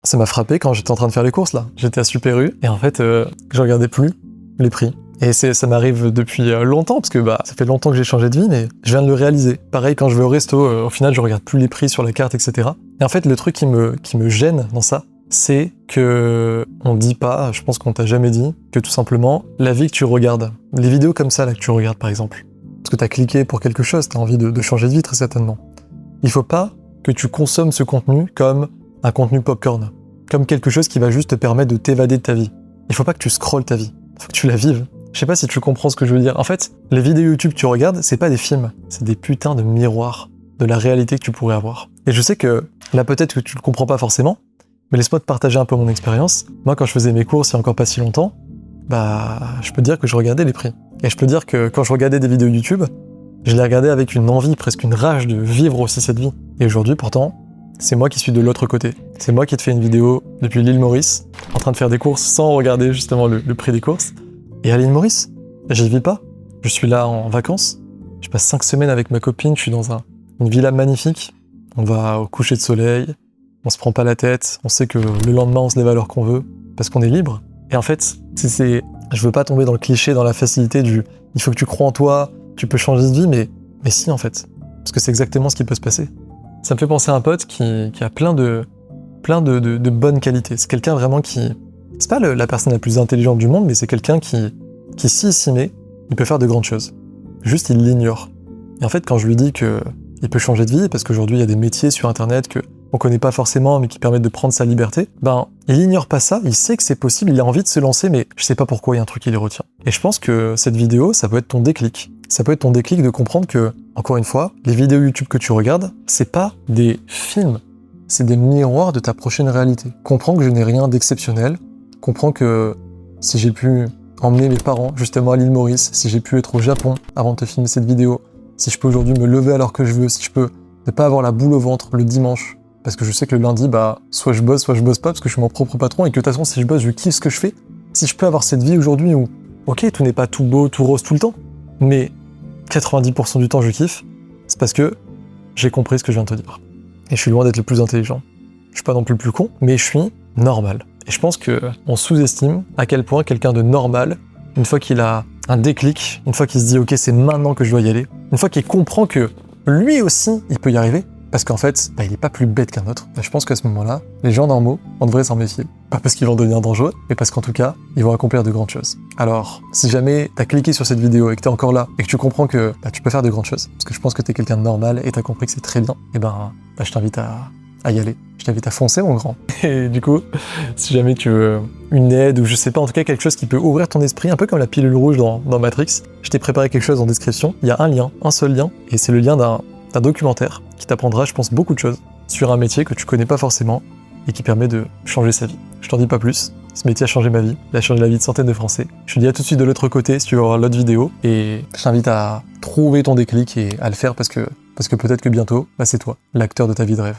Ça m'a frappé quand j'étais en train de faire les courses là. J'étais à Super U et en fait, je regardais plus les prix. Et ça m'arrive depuis longtemps, parce que ça fait longtemps que j'ai changé de vie, mais je viens de le réaliser. Pareil, quand je vais au resto, au final, je regarde plus les prix sur la carte, etc. Et en fait, le truc qui me gêne dans ça, c'est que on dit pas, je pense qu'on t'a jamais dit, que tout simplement, la vie que tu regardes, les vidéos comme ça là que tu regardes par exemple, parce que t'as cliqué pour quelque chose, t'as envie de changer de vie très certainement. Il faut pas que tu consommes ce contenu comme un contenu popcorn, comme quelque chose qui va juste te permettre de t'évader de ta vie. Il faut pas que tu scrolles ta vie, il faut que tu la vives. Je sais pas si tu comprends ce que je veux dire. En fait, les vidéos YouTube que tu regardes, c'est pas des films, c'est des putains de miroirs de la réalité que tu pourrais avoir. Et je sais que là peut-être que tu le comprends pas forcément, mais laisse-moi te partager un peu mon expérience. Moi quand je faisais mes courses il y a encore pas si longtemps, je peux te dire que je regardais les prix. Et je peux te dire que quand je regardais des vidéos YouTube, je les regardais avec une envie, presque une rage de vivre aussi cette vie. Et aujourd'hui pourtant, c'est moi qui suis de l'autre côté. C'est moi qui te fais une vidéo depuis l'île Maurice, en train de faire des courses sans regarder justement le prix des courses. Et à l'île Maurice, j'y vis pas. Je suis là en vacances. Je passe 5 semaines avec ma copine. Je suis dans une villa magnifique. On va au coucher de soleil. On se prend pas la tête. On sait que le lendemain, on se lève à l'heure qu'on veut. Parce qu'on est libre. Et en fait, je veux pas tomber dans le cliché, dans la facilité du « il faut que tu crois en toi, tu peux changer de vie », mais si en fait. Parce que c'est exactement ce qui peut se passer. Ça me fait penser à un pote qui a plein de bonnes qualités. C'est quelqu'un vraiment qui... C'est pas la personne la plus intelligente du monde, mais c'est quelqu'un qui s'y met, il peut faire de grandes choses. Juste, il l'ignore. Et en fait, quand je lui dis qu'il peut changer de vie, parce qu'aujourd'hui, il y a des métiers sur Internet qu'on connaît pas forcément, mais qui permettent de prendre sa liberté, il ignore pas ça, il sait que c'est possible, il a envie de se lancer, mais je sais pas pourquoi il y a un truc qui les retient. Et je pense que cette vidéo, ça peut être ton déclic. Ça peut être ton déclic de comprendre que, encore une fois, les vidéos YouTube que tu regardes, c'est pas des films, c'est des miroirs de ta prochaine réalité. Comprends que je n'ai rien d'exceptionnel. Comprends que si j'ai pu emmener mes parents justement à l'île Maurice, si j'ai pu être au Japon avant de te filmer cette vidéo, si je peux aujourd'hui me lever alors que je veux, si je peux ne pas avoir la boule au ventre le dimanche, parce que je sais que le lundi, soit je bosse pas, parce que je suis mon propre patron, et que de toute façon, si je bosse, je kiffe ce que je fais. Si je peux avoir cette vie aujourd'hui où, ok, tout n'est pas tout beau, tout rose tout le temps, mais 90% du temps, je kiffe, c'est parce que j'ai compris ce que je viens de te dire. Et je suis loin d'être le plus intelligent. Je suis pas non plus le plus con, mais je suis normal. Et je pense qu'on sous-estime à quel point quelqu'un de normal, une fois qu'il a un déclic, une fois qu'il se dit « ok, c'est maintenant que je dois y aller », une fois qu'il comprend que lui aussi, il peut y arriver, parce qu'en fait, il est pas plus bête qu'un autre, je pense qu'à ce moment-là, les gens normaux, on devrait s'en méfier. Pas parce qu'ils vont devenir dangereux, mais parce qu'en tout cas, ils vont accomplir de grandes choses. Alors, si jamais t'as cliqué sur cette vidéo et que t'es encore là, et que tu comprends que tu peux faire de grandes choses, parce que je pense que t'es quelqu'un de normal et t'as compris que c'est très bien, et je t'invite à y aller. Je t'invite à foncer, mon grand. Et du coup, si jamais tu veux une aide, ou je sais pas, en tout cas quelque chose qui peut ouvrir ton esprit, un peu comme la pilule rouge dans Matrix, je t'ai préparé quelque chose en description. Il y a un lien, un seul lien, et c'est le lien d'un documentaire qui t'apprendra, je pense, beaucoup de choses sur un métier que tu connais pas forcément et qui permet de changer sa vie. Je t'en dis pas plus. Ce métier a changé ma vie, il a changé la vie de centaines de Français. Je te dis à tout de suite de l'autre côté si tu veux voir l'autre vidéo, et je t'invite à trouver ton déclic et à le faire parce que peut-être que bientôt, c'est toi, l'acteur de ta vie de rêve.